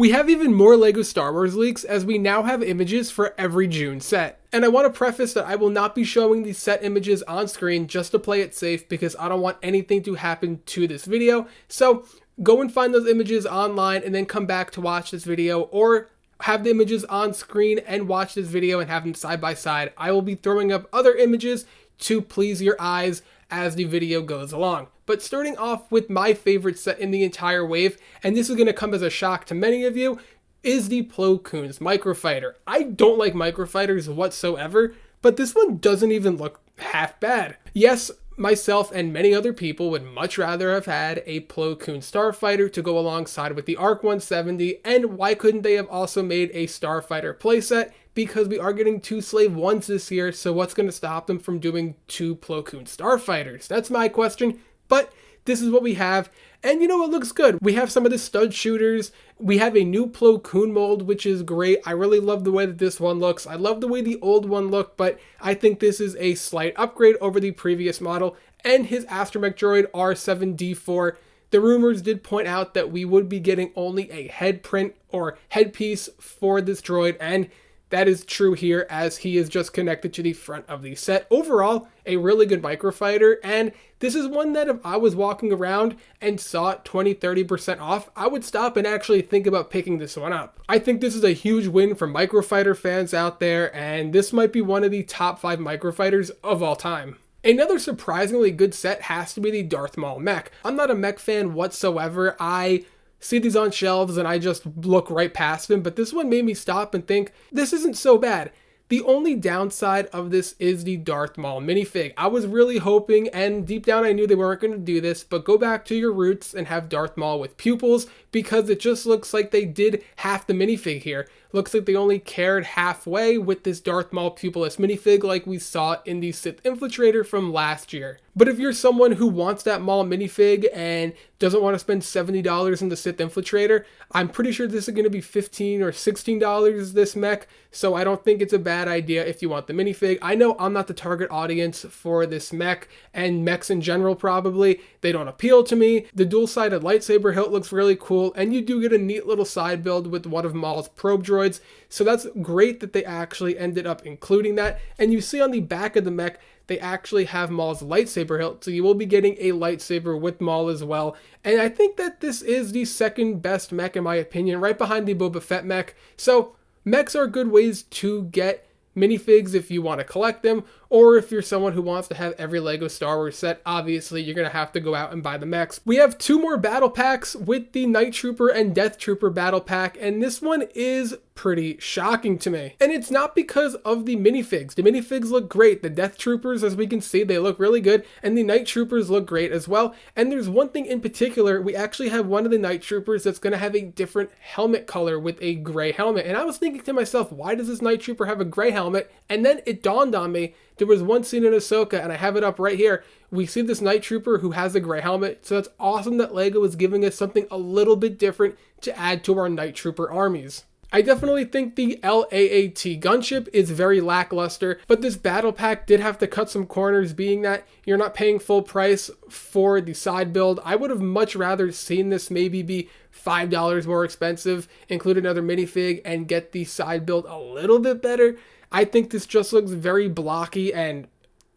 We have even more LEGO Star Wars leaks as we now have images for every June set. And I want to preface that I will not be showing these set images on screen just to play it safe because I don't want anything to happen to this video. So go and find those images online and then come back to watch this video, or have the images on screen and watch this video and have them side by side. I will be throwing up other images to please your eyes as the video goes along. But starting off with my favorite set in the entire wave, and this is going to come as a shock to many of you, is the Plo Koon's microfighter. I don't like microfighters whatsoever, but this one doesn't even look half bad. Yes, myself and many other people would much rather have had a Plo Koon starfighter to go alongside with the ARC 170, and why couldn't they have also made a starfighter playset? Because we are getting 2 Slave 1s this year, so what's going to stop them from doing 2 Plo Koon starfighters? That's my question, but this is what we have, and you know, it looks good. We have some of the stud shooters, we have a new Plo Koon mold, which is great. I really love the way that this one looks. I love the way the old one looked, but I think this is a slight upgrade over the previous model, and his astromech droid R7D4. The rumors did point out that we would be getting only a head print or headpiece for this droid, and that is true here as he is just connected to the front of the set. Overall, a really good microfighter, and this is one that if I was walking around and saw it 20-30% off, I would stop and actually think about picking this one up. I think this is a huge win for microfighter fans out there, and this might be one of the top 5 microfighters of all time. Another surprisingly good set has to be the Darth Maul mech. I'm not a mech fan whatsoever. I see these on shelves and I just look right past them, but this one made me stop and think, this isn't so bad. The only downside of this is the Darth Maul minifig. I was really hoping, and deep down I knew they weren't going to do this, but go back to your roots and have Darth Maul with pupils, because it just looks like they did half the minifig here. Looks like they only cared halfway with this Darth Maul pupilless minifig like we saw in the Sith Infiltrator from last year. But if you're someone who wants that Maul minifig and doesn't want to spend $70 in the Sith Infiltrator, I'm pretty sure this is going to be $15 or $16 this mech, so I don't think it's a bad idea if you want the minifig. I know I'm not the target audience for this mech, and mechs in general probably. They don't appeal to me. The dual-sided lightsaber hilt looks really cool, and you do get a neat little side build with one of Maul's probe droids, so that's great that they actually ended up including that. And you see on the back of the mech, they actually have Maul's lightsaber hilt, so you will be getting a lightsaber with Maul as well. And I think that this is the second best mech in my opinion, right behind the Boba Fett mech. So mechs are good ways to get minifigs if you want to collect them, or if you're someone who wants to have every LEGO Star Wars set, obviously you're going to have to go out and buy the mechs. We have 2 more battle packs with the Night Trooper and Death Trooper battle pack, and this one is pretty shocking to me. And it's not because of the minifigs. The minifigs look great. The Death Troopers, as we can see, they look really good, and the Night Troopers look great as well. And there's one thing in particular, we actually have one of the Night Troopers that's going to have a different helmet color with a gray helmet. And I was thinking to myself, why does this Night Trooper have a gray helmet? And then it dawned on me, there was one scene in Ahsoka, and I have it up right here. We see this Night Trooper who has a gray helmet, so it's awesome that LEGO is giving us something a little bit different to add to our Night Trooper armies. I definitely think the LAAT gunship is very lackluster, but this battle pack did have to cut some corners, being that you're not paying full price for the side build. I would have much rather seen this maybe be $5 more expensive, include another minifig, and get the side build a little bit better. I think this just looks very blocky, and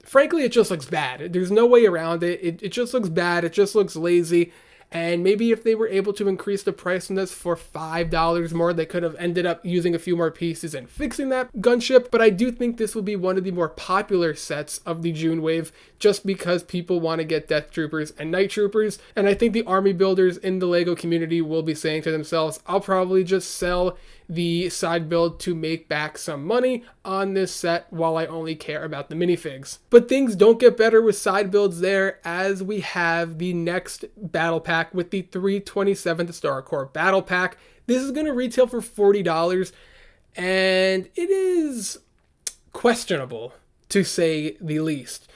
frankly, it just looks bad. There's no way around it. It just looks bad. It just looks lazy. And maybe if they were able to increase the price on this for $5 more, they could have ended up using a few more pieces and fixing that gunship. But I do think this will be one of the more popular sets of the June wave, just because people want to get Death Troopers and Night Troopers. And I think the army builders in the LEGO community will be saying to themselves, I'll probably just sell the side build to make back some money on this set while I only care about the minifigs. But things don't get better with side builds there, as we have the next battle pack with the 327th Star Corps battle pack. This is going to retail for $40, and it is questionable to say the least.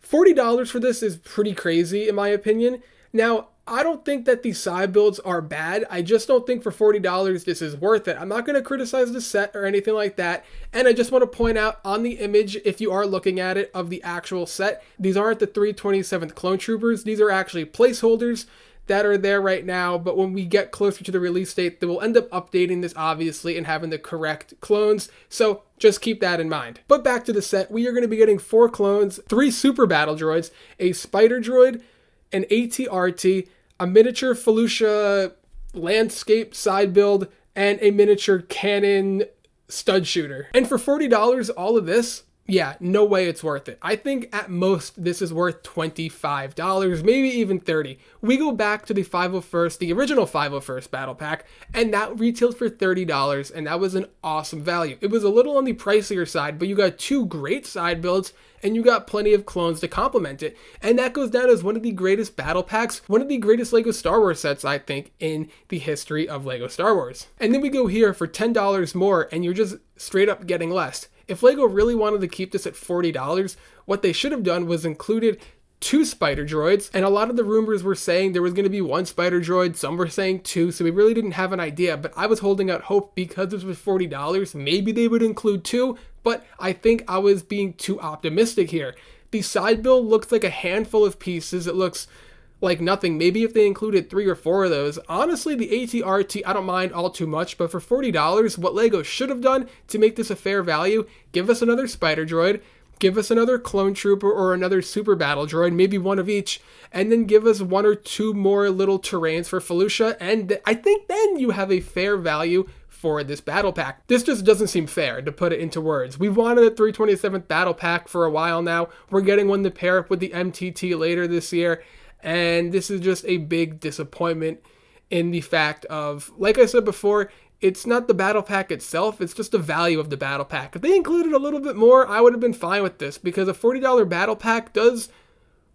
$40 for this is pretty crazy in my opinion. Now, I don't think that these side builds are bad. I just don't think for $40 this is worth it. I'm not going to criticize the set or anything like that. And I just want to point out on the image, if you are looking at it, of the actual set, these aren't the 327th Clone Troopers. These are actually placeholders that are there right now, but when we get closer to the release date, they will end up updating this obviously and having the correct clones, so just keep that in mind. But back to the set, we are going to be getting 4 clones, 3 super battle droids, a spider droid, an AT-RT, a miniature Felucia landscape side build, and a miniature cannon stud shooter. And for $40, all of this, yeah, no way it's worth it. I think at most this is worth $25, maybe even $30. We go back to the 501st, the original 501st battle pack, and that retailed for $30, and that was an awesome value. It was a little on the pricier side, but you got 2 great side builds, and you got plenty of clones to complement it. And that goes down as one of the greatest battle packs, one of the greatest LEGO Star Wars sets, I think, in the history of LEGO Star Wars. And then we go here for $10 more, and you're just straight up getting less. If LEGO really wanted to keep this at $40, what they should have done was included 2 spider droids, and a lot of the rumors were saying there was going to be 1 spider droid, some were saying 2, so we really didn't have an idea, but I was holding out hope because this was $40, maybe they would include 2, but I think I was being too optimistic here. The side build looks like a handful of pieces, it looks like nothing. Maybe if they included 3 or 4 of those. Honestly, the AT-RT, I don't mind all too much, but for $40, what LEGO should have done to make this a fair value, give us another spider droid, give us another clone trooper or another super battle droid, maybe 1 of each, and then give us 1 or 2 more little terrains for Felucia, and I think then you have a fair value for this battle pack. This just doesn't seem fair, to put it into words. We've wanted a 327th battle pack for a while now. We're getting one to pair up with the MTT later this year, and this is just a big disappointment in the fact of, like I said before, it's not the battle pack itself, it's just the value of the battle pack. If they included a little bit more, I would have been fine with this, because a $40 battle pack does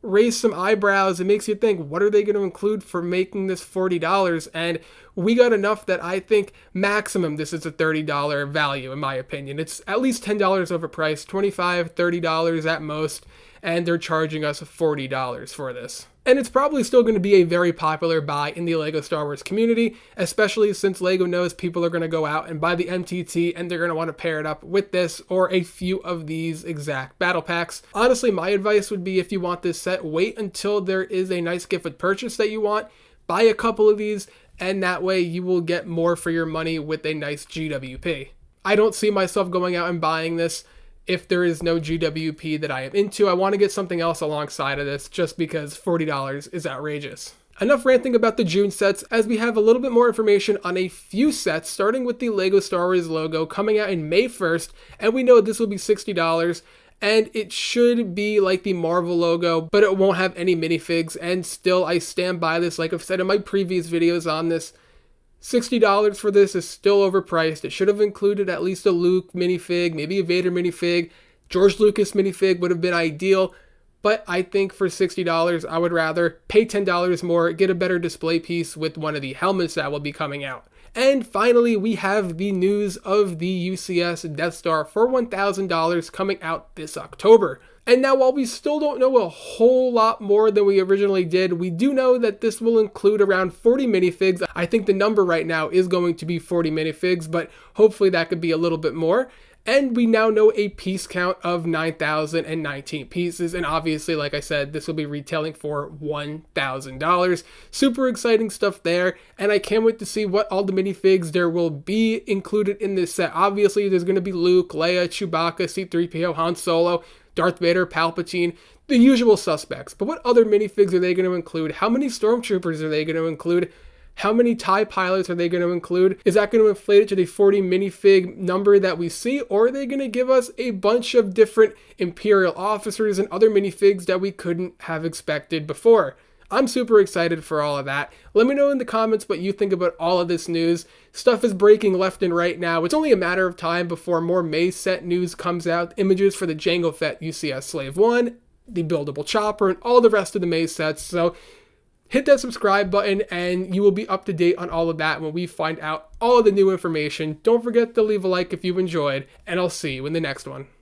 raise some eyebrows. It makes you think, what are they going to include for making this $40? And we got enough that I think maximum this is a $30 value, in my opinion. It's at least $10 overpriced, $25, $30 at most, and they're charging us $40 for this. And it's probably still going to be a very popular buy in the LEGO Star Wars community, especially since LEGO knows people are going to go out and buy the MTT and they're going to want to pair it up with this or a few of these exact battle packs. Honestly, my advice would be, if you want this set, wait until there is a nice gift with purchase that you want, buy a couple of these, and that way you will get more for your money with a nice GWP. I don't see myself going out and buying this if there is no GWP that I am into. I want to get something else alongside of this just because $40 is outrageous. Enough ranting about the June sets, as we have a little bit more information on a few sets, starting with the LEGO Star Wars logo coming out in May 1st, and we know this will be $60, and it should be like the Marvel logo, but it won't have any minifigs, and still I stand by this, like I've said in my previous videos on this. $60 for this is still overpriced. It should have included at least a Luke minifig, maybe a Vader minifig. George Lucas minifig would have been ideal, but I think for $60, I would rather pay $10 more, get a better display piece with one of the helmets that will be coming out. And finally, we have the news of the UCS Death Star for $1,000 coming out this October. And now, while we still don't know a whole lot more than we originally did, we do know that this will include around 40 minifigs. I think the number right now is going to be 40 minifigs, but hopefully that could be a little bit more. And we now know a piece count of 9,019 pieces. And obviously, like I said, this will be retailing for $1,000. Super exciting stuff there. And I can't wait to see what all the minifigs there will be included in this set. Obviously, there's going to be Luke, Leia, Chewbacca, C-3PO, Han Solo, Darth Vader, Palpatine, the usual suspects. But what other minifigs are they going to include? How many stormtroopers are they going to include? How many TIE pilots are they going to include? Is that going to inflate it to the 40 minifig number that we see? Or are they going to give us a bunch of different Imperial officers and other minifigs that we couldn't have expected before? I'm super excited for all of that. Let me know in the comments what you think about all of this news. Stuff is breaking left and right now. It's only a matter of time before more May set news comes out. Images for the Jango Fett UCS Slave 1, the buildable chopper, and all the rest of the May sets. So hit that subscribe button and you will be up to date on all of that when we find out all of the new information. Don't forget to leave a like if you've enjoyed, and I'll see you in the next one.